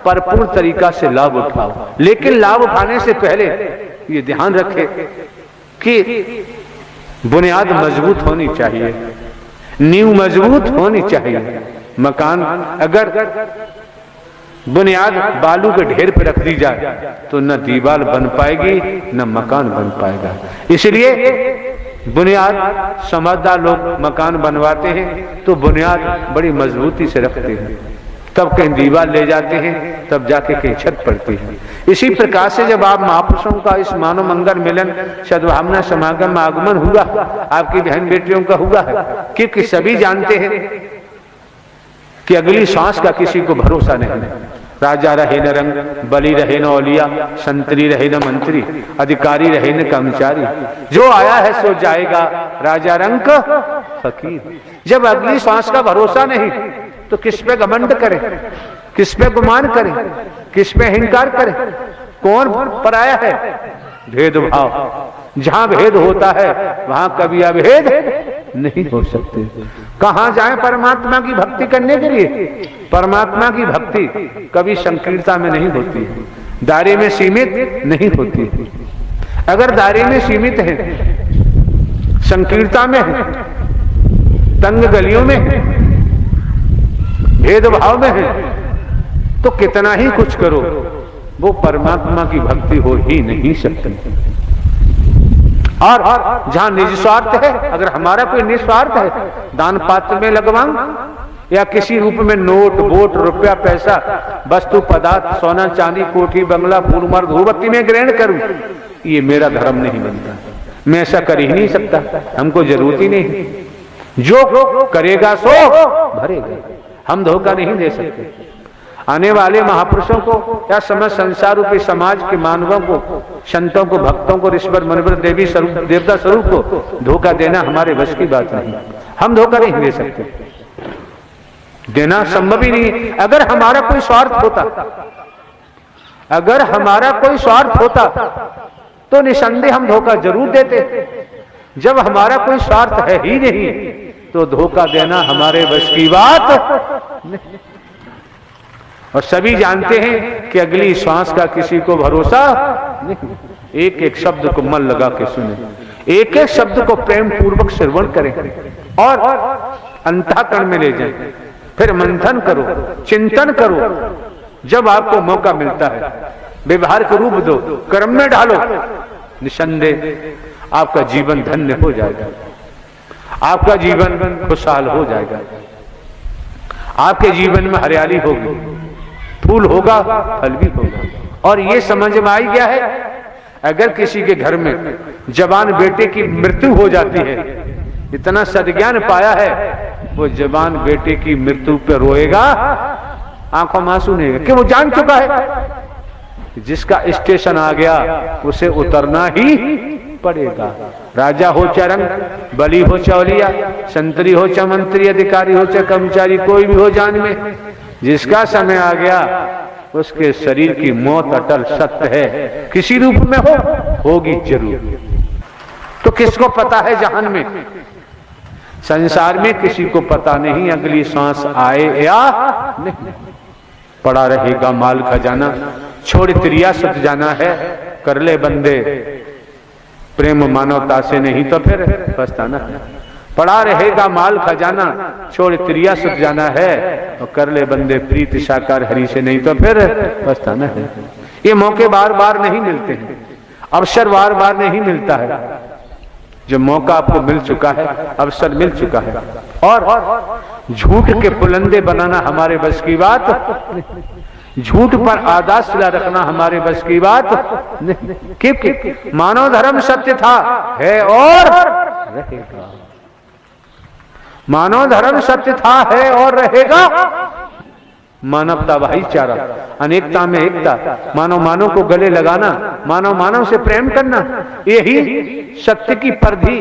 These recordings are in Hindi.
भरपूर तरीका से लाभ उठाओ। लेकिन लाभ उठाने से पहले ये ध्यान रखें कि बुनियाद मजबूत होनी चाहिए, नींव मजबूत होनी चाहिए। मकान अगर बुनियाद बालू के ढेर पर रख दी जाए तो न दीवार बन पाएगी न मकान बन पाएगा। इसलिए बुनियाद, समझदार लोग मकान बनवाते हैं तो बुनियाद बड़ी मजबूती से रखते हैं, तब कहीं दीवार ले जाते हैं, तब जाके कहीं छत पड़ती है। इसी प्रकार से जब आप महापुरुषों का इस मानव मंगल मिलन सद्भावना समागम में आगमन हुआ, आपकी बहन बेटियों का हुआ है, क्योंकि सभी जानते हैं कि अगली सांस का किसी को भरोसा नहीं। राजा रहे न रंग, बली रहे न औलिया, संतरी रहे न मंत्री, अधिकारी रहे न कर्मचारी, जो आया है सो जाएगा, राजा रंग फकीर। जब अगली सांस का भरोसा नहीं तो किस पे घमंड करें, किस पे गुमान करें, किस पे अहंकार करें? कौन पराया है? भेदभाव। जहां भेद होता है वहां कभी अभेद नहीं हो सकते। कहां जाएं परमात्मा की भक्ति करने के लिए? परमात्मा की भक्ति कभी संकीर्णता में नहीं होती, दायरे में सीमित नहीं होती। अगर दायरे में सीमित है, संकीर्णता में है, तंग गलियों में है, भेदभाव में है, तो कितना ही कुछ करो वो परमात्मा की भक्ति हो ही नहीं सकती। और जहां निज स्वार्थ है, अगर हमारा कोई निस्वार्थ है, दान पात्र में लगवाऊं या किसी रूप में नोट वोट रुपया पैसा वस्तु पदार्थ सोना चांदी कोठी बंगला फूल मार धूपबत्ती में ग्रहण करूं, ये मेरा धर्म नहीं बनता। मैं ऐसा कर ही नहीं सकता, हमको जरूरत ही नहीं। जो करेगा सो भरेगा, हम धोखा नहीं दे सकते। आने वाले महापुरुषों को या समस्त संसार रूपी समाज के मानवों को, संतों को, भक्तों को, ऋषिवर मुनिवर देवी स्वरूप देवता स्वरूप को धोखा देना हमारे बस की बात नहीं। हम धोखा नहीं दे सकते, देना संभव ही नहीं। अगर हमारा कोई स्वार्थ होता, अगर हमारा कोई स्वार्थ होता तो निसंदेह हम धोखा जरूर देते। जब हमारा कोई स्वार्थ है ही नहीं तो धोखा देना हमारे बस की बात नहीं। और सभी जानते हैं कि अगली श्वास का किसी को भरोसा नहीं। एक एक शब्द को मन लगा के सुने, एक एक शब्द को प्रेम पूर्वक श्रवण करें और अंतःकरण में ले जाएं। फिर मंथन करो, चिंतन करो। जब आपको मौका मिलता है व्यवहार को रूप दो, कर्म में डालो, निसंदेह आपका जीवन धन्य हो जाएगा, आपका जीवन खुशहाल हो जाएगा, आपके जीवन में हरियाली होगी, फूल होगा, फल भी होगा। और ये समझ में आई गया है, अगर किसी के घर में जवान बेटे की मृत्यु हो जाती है, इतना सद्ज्ञान पाया है, वो जवान बेटे की मृत्यु पर रोएगा, आंखों में आंसू नहीं, कि वो जान चुका है जिसका स्टेशन आ गया उसे उतरना ही पड़ेगा। राजा हो चाहे रंग, बली हो चाहे औलिया, संतरी हो चाहे मंत्री, अधिकारी हो चाहे कर्मचारी, कोई भी हो जान में, जिसका समय आ गया उसके शरीर की मौत अटल सत्य है, किसी रूप में होगी जरूर। तो किसको पता है जहान में? संसार में किसी को पता नहीं अगली सांस आए या नहीं। पड़ा रहेगा माल खजाना, छोड़ त्रिया सत जाना है, कर ले बंदे प्रेम मानवता से, नहीं तो फिर पछताना है। पड़ा रहेगा माल खजाना, छोड़ त्रिया सत जाना है, और कर ले बंदे प्रीत साकार हरि से, नहीं तो फिर पछताना है। ये मौके बार बार नहीं मिलते हैं, अवसर बार बार नहीं मिलता है। जो मौका आपको मिल चुका है, अवसर मिल चुका है, और झूठ के पुलंदे बनाना हमारे बस की बात, झूठ पर आदाशिला रखना हमारे बस की बात नहीं। क्योंकि मानव धर्म सत्य था, है और रहेगा। मानव धर्म सत्य था, है और रहेगा। मानवता भाईचारा, अनेकता में एकता, मानव मानव को गले लगाना, मानव मानव से प्रेम करना, यही सत्य की परिधि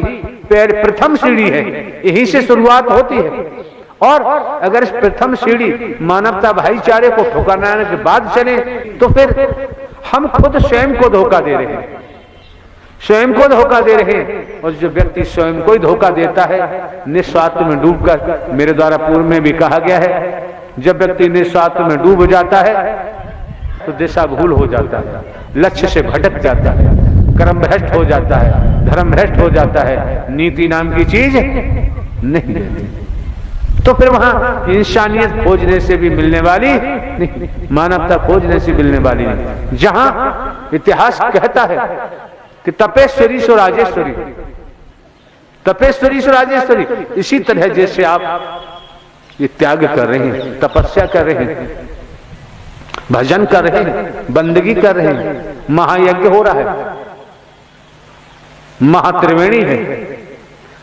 प्रथम सीढ़ी है, यही से शुरुआत होती है। और अगर इस प्रथम सीढ़ी मानवता भाईचारे को ठुकराने के बाद चले तो फिर हम खुद स्वयं को धोखा दे रहे हैं, स्वयं को धोखा दे रहे हैं। और जो व्यक्ति स्वयं को ही धोखा देता है, निस्वार्थ में डूबकर, मेरे द्वारा पूर्व में भी कहा गया है, जब व्यक्ति निस्वार्थ में डूब जाता है तो दिशा भूल हो जाता है, लक्ष्य से भटक जाता है, कर्म भ्रष्ट हो जाता है, धर्म भ्रष्ट हो जाता है, नीति नाम की चीज नहीं रहती। तो फिर वहां इंसानियत खोजने से भी मिलने वाली नहीं, मानवता खोजने से मिलने वाली नहीं। जहां इतिहास कहता है कि तपेश्वरी सो राजेश्वरी, तपेश्वरी सो राजेश्वरी, इसी तरह जैसे आप ये त्याग कर रहे हैं, तपस्या कर रहे हैं, भजन कर रहे हैं, बंदगी कर रहे हैं, महायज्ञ हो रहा है, महात्रिवेणी है,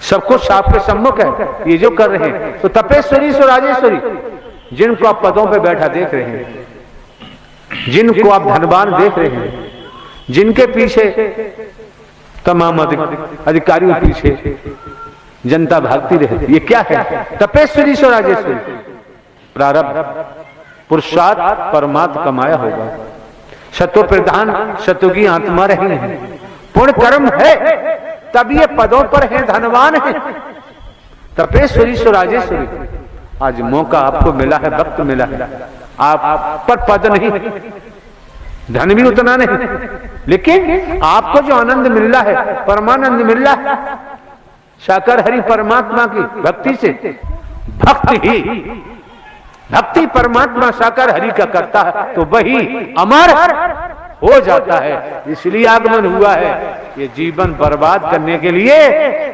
सब कुछ आपके सम्मुख है, ये जो कर रहे हैं, तो तपेश्वरी सो राजेश्वरी, जिनको आप पदों पे बैठा देख रहे हैं, जिनको आप धनवान देख रहे हैं, जिनके पीछे तमाम अधिकारियों के पीछे जनता भागती रहती, ये क्या है? तपेश्वरी सो राजेश्वरी। प्रारब्ध पुरुषार्थ परमात्मा कमाया होगा, सत्व प्रधान सत्व की आत्मा रही है, पुण्य कर्म है तब ये पदों पर है, धनवान है। तपेश्वरी सो राजेश्वरी, आज मौका आपको मिला है, वक्त मिला है, आप पर पद नहीं, धन भी उतना नहीं, लेकिन आपको जो आनंद मिल रहा है, परमानंद मिल रहा है साकार हरि परमात्मा की भक्ति से, भक्ति परमात्मा साकार हरि का करता है तो वही अमर हो जाता है। इसलिए आगमन हुआ है, ये जीवन बर्बाद करने के लिए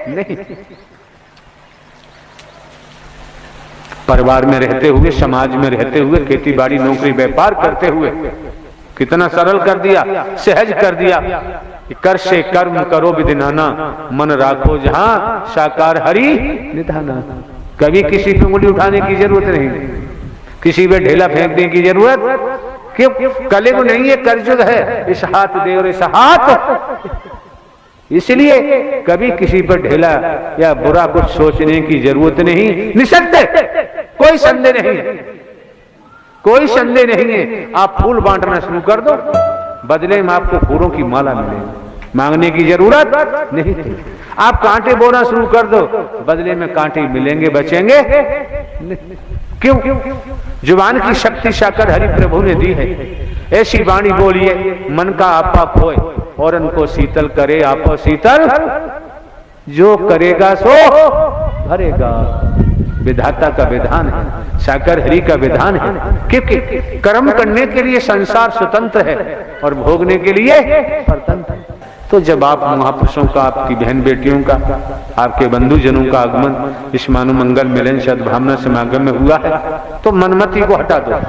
नहीं। परिवार में रहते हुए, समाज में रहते हुए, खेती बाड़ी नौकरी व्यापार करते हुए कितना सरल कर दिया, सहज कर दिया कि कर से कर्म करो विधिनाना, मन राखो जहां साकार हरि निधाना। कभी किसी पे उंगली उठाने की जरूरत नहीं, किसी पे ढेला फेंकने की जरूरत क्यों? कलयुग नहीं है, करजुग है, इस हाथ दे और इस हाथ। इसलिए कभी किसी पर ढेला या बुरा कुछ सोचने की जरूरत नहीं, निसंदेह, कोई संदेह नहीं, कोई संदेह नहीं है। आप फूल बांटना शुरू कर दो, बदले में आपको फूलों की माला मिलेगी, मांगने की जरूरत नहीं थी। आप कांटे बोना शुरू कर दो, बदले में कांटे मिलेंगे, बचेंगे नहीं। क्यों? जुबान की शक्ति साकार हरि प्रभु ने दी है। ऐसी वाणी बोलिए मन का आपा खोए और उनको शीतल करे आपो शीतल, जो करेगा सो भरेगा। विधाता का विधान है, साकार हरि का विधान है, क्योंकि कर्म करने के लिए संसार स्वतंत्र है और भोगने के लिए स्वतंत्र है। तो जब आप महापुरुषों का, आपकी बहन बेटियों का, आपके बंधुजनों का आगमन इस मानव मंगल मिलन सद्भावना समागम में हुआ है तो मनमति को हटा दो।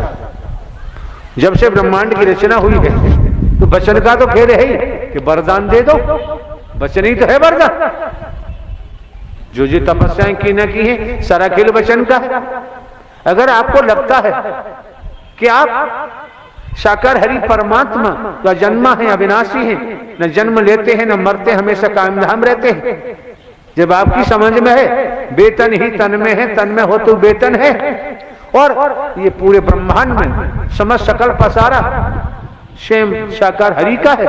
जब से ब्रह्मांड की रचना हुई है तो वचन का तो खेल है ही कि वरदान दे दो, वचन ही तो है वरदान। जो जो तपस्याएं की न की है सारा खेल वचन का। अगर आपको लगता है कि आप साकार हरि परमात्मा का जन्मा है, अविनाशी है, न जन्म लेते हैं न मरते, हमेशा कायम धाम रहते हैं, जब आपकी समझ में है वेतन ही तन में है, तन में हो तो वेतन है, और ये पूरे ब्रह्मांड में समस्त सकल पसारा स्वयं साकार हरि का है,